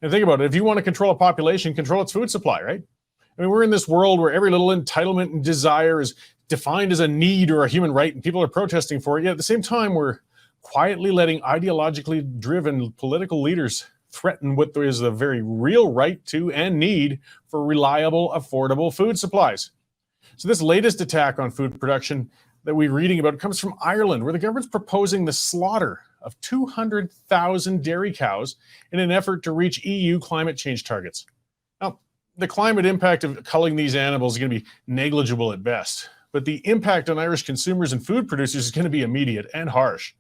And think about it. If you want to control a population, control its food supply, right? I mean, we're in this world where every little entitlement and desire is defined as a need or a human right, and people are protesting for it. Yet at the same time, we're quietly letting ideologically driven political leaders threaten what is a very real right to and need for reliable, affordable food supplies. So this latest attack on food production that we're reading about comes from Ireland, where the government's proposing the slaughter of 200,000 dairy cows in an effort to reach EU climate change targets. Now, the climate impact of culling these animals is going to be negligible at best, but the impact on Irish consumers and food producers is going to be immediate and harsh.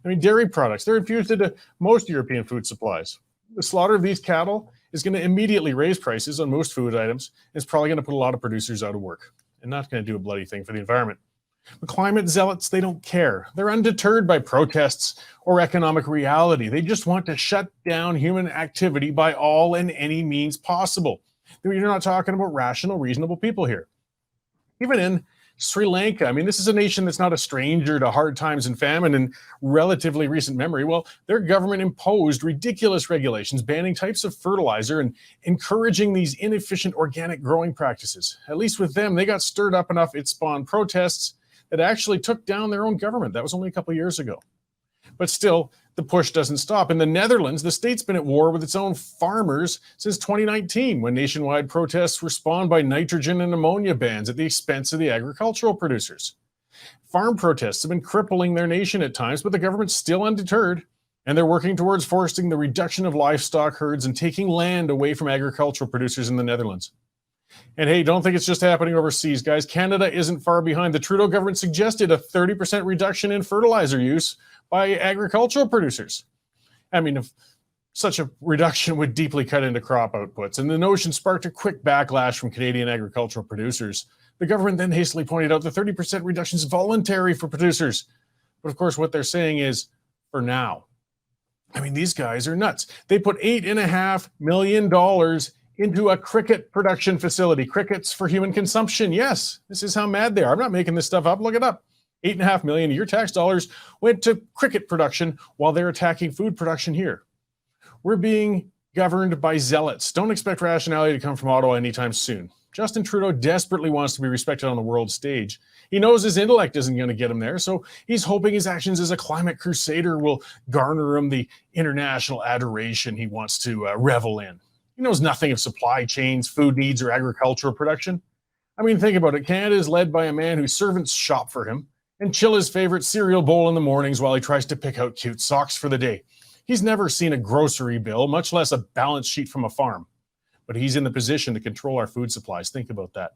I mean, dairy products, they're infused into most European food supplies. The slaughter of these cattle is going to immediately raise prices on most food items. It's probably going to put a lot of producers out of work and not going to do a bloody thing for the environment. The climate zealots, they don't care. They're undeterred by protests or economic reality. They just want to shut down human activity by all and any means possible. You're not talking about rational, reasonable people here. Even in Sri Lanka, I mean, this is a nation that's not a stranger to hard times and famine in relatively recent memory. Well, their government imposed ridiculous regulations banning types of fertilizer and encouraging these inefficient organic growing practices. At least with them, they got stirred up enough, it spawned protests that actually took down their own government. That was only a couple of years ago. But still, the push doesn't stop. In the Netherlands, the state's been at war with its own farmers since 2019, when nationwide protests were spawned by nitrogen and ammonia bans at the expense of the agricultural producers. Farm protests have been crippling their nation at times, but the government's still undeterred, and they're working towards forcing the reduction of livestock herds and taking land away from agricultural producers in the Netherlands. And hey, don't think it's just happening overseas, guys. Canada isn't far behind. The Trudeau government suggested a 30% reduction in fertilizer use by agricultural producers. I mean, if such a reduction would deeply cut into crop outputs, and the notion sparked a quick backlash from Canadian agricultural producers. The government then hastily pointed out the 30% reduction is voluntary for producers. But of course, what they're saying is, for now. I mean, these guys are nuts. They put $8.5 million into a cricket production facility. Crickets for human consumption. Yes, this is how mad they are. I'm not making this stuff up. Look it up. $8.5 million of your tax dollars went to cricket production while they're attacking food production here. We're being governed by zealots. Don't expect rationality to come from Ottawa anytime soon. Justin Trudeau desperately wants to be respected on the world stage. He knows his intellect isn't going to get him there, so he's hoping his actions as a climate crusader will garner him the international adoration he wants to revel in. He knows nothing of supply chains, food needs, or agricultural production. I mean, think about it. Canada is led by a man whose servants shop for him and chill his favorite cereal bowl in the mornings while he tries to pick out cute socks for the day. He's never seen a grocery bill, much less a balance sheet from a farm. But he's in the position to control our food supplies. Think about that.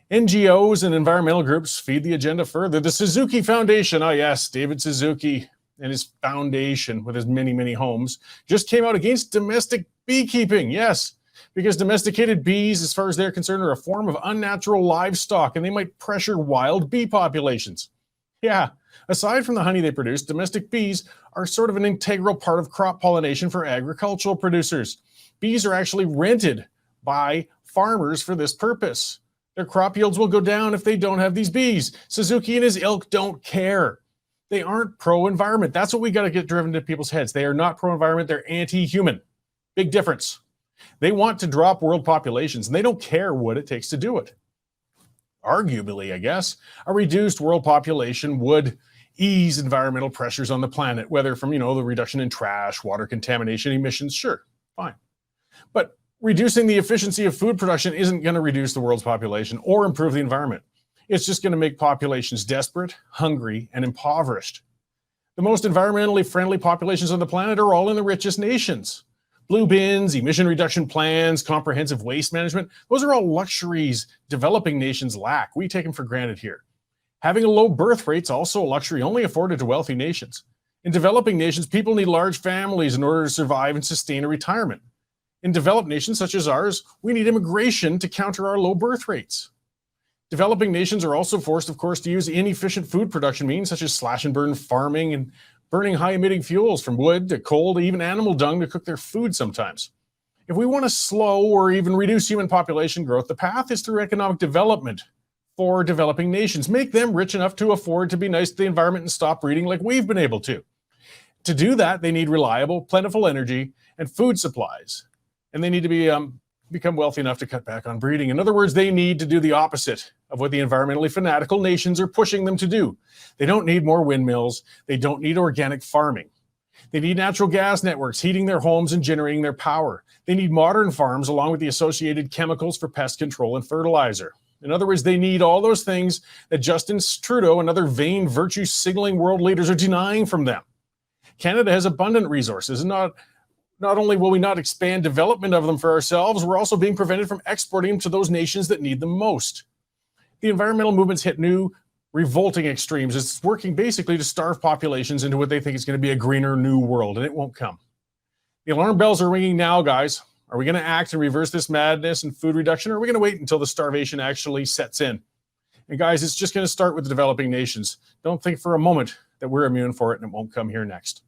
NGOs and environmental groups feed the agenda further. The Suzuki Foundation, yes, David Suzuki and his foundation with his many, many homes, just came out against domestic beekeeping. Yes, because domesticated bees, as far as they're concerned, are a form of unnatural livestock, and they might pressure wild bee populations. Yeah, aside from the honey they produce, domestic bees are sort of an integral part of crop pollination for agricultural producers. Bees are actually rented by farmers for this purpose. Their crop yields will go down if they don't have these bees. Suzuki and his ilk don't care. They aren't pro-environment. That's what we got to get driven to people's heads. They are not pro-environment. They're anti-human. Big difference. They want to drop world populations, and they don't care what it takes to do it. Arguably, I guess, a reduced world population would ease environmental pressures on the planet, whether from, the reduction in trash, water contamination, emissions, sure, fine. But reducing the efficiency of food production isn't going to reduce the world's population or improve the environment. It's just going to make populations desperate, hungry, and impoverished. The most environmentally friendly populations on the planet are all in the richest nations. Blue bins, emission reduction plans, comprehensive waste management, those are all luxuries developing nations lack. We take them for granted here. Having a low birth rate is also a luxury only afforded to wealthy nations. In developing nations, people need large families in order to survive and sustain a retirement. In developed nations such as ours, we need immigration to counter our low birth rates. Developing nations are also forced, of course, to use inefficient food production means such as slash and burn farming and burning high-emitting fuels from wood to coal to even animal dung to cook their food sometimes. If we want to slow or even reduce human population growth, the path is through economic development for developing nations. Make them rich enough to afford to be nice to the environment and stop breeding like we've been able to. To do that, they need reliable, plentiful energy and food supplies. and they need to become wealthy enough to cut back on breeding. In other words, they need to do the opposite of what the environmentally fanatical nations are pushing them to do. They don't need more windmills. They don't need organic farming. They need natural gas networks heating their homes and generating their power. They need modern farms along with the associated chemicals for pest control and fertilizer. In other words, they need all those things that Justin Trudeau and other vain virtue signaling world leaders are denying from them. Canada has abundant resources, and not only will we not expand development of them for ourselves, we're also being prevented from exporting them to those nations that need them most. The environmental movement's hit new, revolting extremes. It's working basically to starve populations into what they think is going to be a greener new world, and it won't come. The alarm bells are ringing now, guys. Are we going to act and reverse this madness and food reduction, or are we going to wait until the starvation actually sets in? And guys, it's just going to start with the developing nations. Don't think for a moment that we're immune for it and it won't come here next.